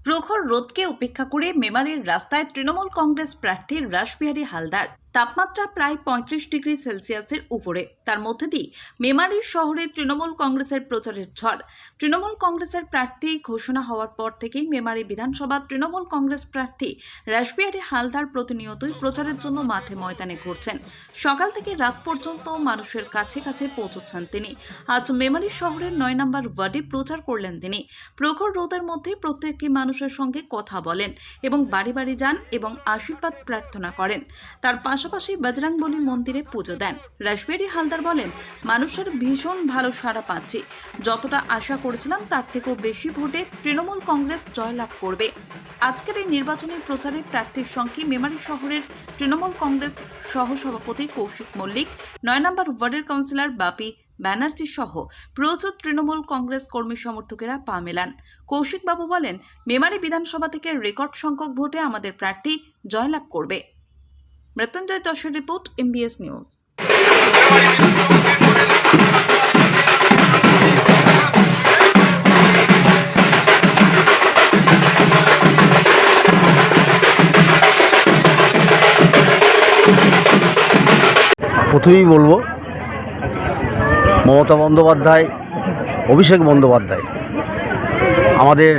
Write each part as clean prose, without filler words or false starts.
প্রখর রোদকে উপেক্ষা করে মেমারির রাস্তায় তৃণমূল কংগ্রেস প্রার্থী রাসবিহারী হালদার। তাপমাত্রা প্রায় ৩৫ ডিগ্রি সেলসিয়াসের উপরে। তার মধ্যে দিয়ে মেমারি শহরে তৃণমূল কংগ্রেসের প্রচারের ঝড়। তৃণমূল কংগ্রেসের প্রার্থী ঘোষণা হওয়ার পর থেকেই মেমারি বিধানসভা তৃণমূল কংগ্রেস প্রার্থী রাসবিহারী হালদার প্রতিনিয়তই প্রচারের জন্য মাঠে ময়দানে ঘুরছেন। সকাল থেকে রাত পর্যন্ত মানুষের কাছে কাছে পৌঁছচ্ছেন তিনি। আজ মেমারি শহরের ৯ নম্বর ওয়ার্ডে প্রচার করলেন তিনি। প্রখর রোদের মধ্যে প্রত্যেকটি মানুষের সঙ্গে কথা বলেন এবং বাড়ি বাড়ি যান এবং আশীর্বাদ প্রার্থনা করেন। তার পাশাপাশি বজরংবলী মন্দিরে পুজো দেন। রাসবিহারী হালদার বলেন, মানুষের ভীষণ ভালো সাড়া পাচ্ছি। যতটা আশা করেছিলাম তার থেকেও বেশি ভোটে তৃণমূল কংগ্রেস জয়লাভ করবে। আজকের এই নির্বাচনী প্রচারে প্রার্থীর সঙ্গে মেমারি শহরের তৃণমূল কংগ্রেস সহসভাপতি কৌশিক মল্লিক, ৯ নম্বর ওয়ার্ডের কাউন্সিলর বাপি ব্যানার্জি সহ প্রচুর তৃণমূল কংগ্রেস কর্মী সমর্থকেরা পা মেলান। কৌশিক বাবু বলেন, মেমারি বিধানসভা থেকে রেকর্ড সংখ্যক ভোটে আমাদের প্রার্থী জয়লাভ করবে। মৃত্যুঞ্জয় যশের রিপোর্ট, MBS নিউজ। প্রথমেই বলবো, মমতা বন্দ্যোপাধ্যায়, অভিষেক বন্দ্যোপাধ্যায় আমাদের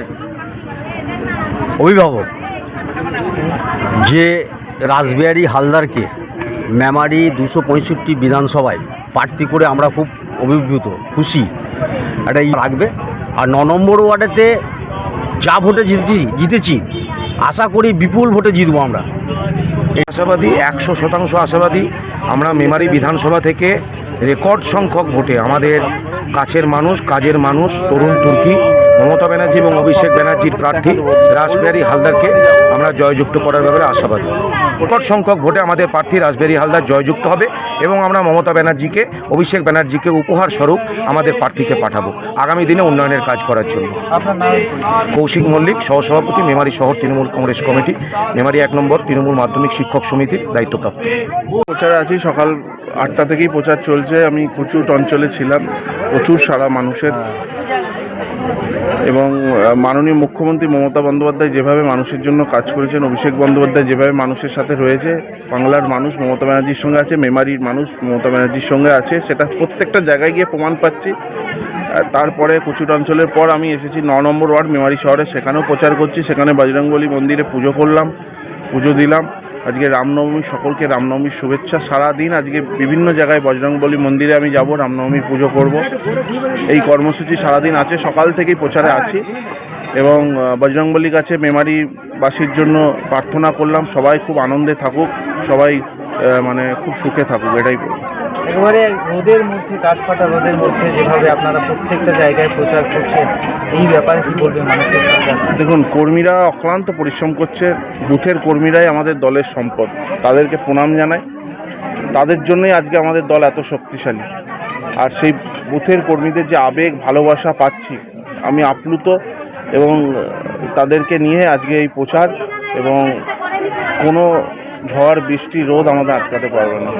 অভিভাবক, যে রাসবিহারী হালদারকে মেমারি 265 বিধানসভায় প্রার্থী করে আমরা খুব অভিভূত, খুশি। এটা রাখবে। আর ৯ নম্বর ওয়ার্ডেতে যা ভোটে জিতেছি, আশা করি বিপুল ভোটে জিতবো আমরা। আশাবাদী, 100% আশাবাদী। আমরা মেমারি বিধানসভা থেকে রেকর্ড সংখ্যক ভোটে আমাদের কাছের মানুষ, কাজের মানুষ, তরুণ তুর্কি, মমতা ব্যানার্জি এবং অভিষেক ব্যানার্জির প্রার্থী রাসবিহারী হালদারকে আমরা জয়যুক্ত করার ব্যাপারে আশাবাদী। রেকর্ড সংখ্যক ভোটে আমাদের প্রার্থী রাসবিহারী হালদার জয়যুক্ত হবে এবং আমরা মমতা ব্যানার্জিকে, অভিষেক ব্যানার্জিকে উপহার স্বরূপ আমাদের প্রার্থীকে পাঠাবো আগামী দিনে উন্নয়নের কাজ করার জন্য। কৌশিক মল্লিক, সহসভাপতি, মেমারি শহর তৃণমূল কংগ্রেস কমিটি, মেমারি ১ নম্বর তৃণমূল মাধ্যমিক শিক্ষক সমিতির দায়িত্বপ্রাপ্ত। প্রচারে আছি, সকাল ৮টা থেকেই প্রচার চলছে। আমি কুচুট অঞ্চলে ছিলাম, প্রচুর সারা মানুষের। এবং মাননীয় মুখ্যমন্ত্রী মমতা বন্দ্যোপাধ্যায় যেভাবে মানুষের জন্য কাজ করেছেন, অভিষেক বন্দ্যোপাধ্যায় যেভাবে মানুষের সাথে রয়েছে, বাংলার মানুষ মমতা ব্যানার্জির সঙ্গে আছে, মেমারির মানুষ মমতা ব্যানার্জির সঙ্গে আছে, সেটা প্রত্যেকটা জায়গায় গিয়ে প্রমাণ পাচ্ছি। তারপরে কুচুট অঞ্চলের পর আমি এসেছি ৯ নম্বর ওয়ার্ড মেমারি শহরে, সেখানেও প্রচার করছি। সেখানে বজরংবলী মন্দিরে পুজো করলাম, পুজো দিলাম। আজকে রামনবমী, সকলকে রামনবমীর শুভেচ্ছা। সারাদিন আজকে বিভিন্ন জায়গায় বজরংবলী মন্দিরে আমি যাব, রামনবমীর পুজো করব। এই কর্মসূচি সারাদিন আছে, সকাল থেকেই প্রচারে আছি এবং বজরংবলীর কাছে মেমারিবাসীর জন্য প্রার্থনা করলাম, সবাই খুব আনন্দে থাকুক, সবাই মানে খুব সুখে থাকুক, এটাই বলব। একেবারে রোদের মধ্যে, কাঠফাটা রোদের মধ্যে যেভাবে আপনারা প্রত্যেকটা জায়গায় প্রচার করছেন, এই ব্যাপারে কি বলবেন মানুষের? দেখুন, কর্মীরা অক্লান্ত পরিশ্রম করছে। বুথের কর্মীরাই আমাদের দলের সম্পদ, তাদেরকে প্রণাম জানাই। তাদের জন্যই আজকে আমাদের দল এত শক্তিশালী। আর সেই বুথের কর্মীদের যে আবেগ, ভালোবাসা পাচ্ছি, আমি আপ্লুত। এবং তাদেরকে নিয়ে আজকে এই প্রচার, এবং কোনো ঝড় বৃষ্টি রোদ আমাদের আটকাতে পারবে না।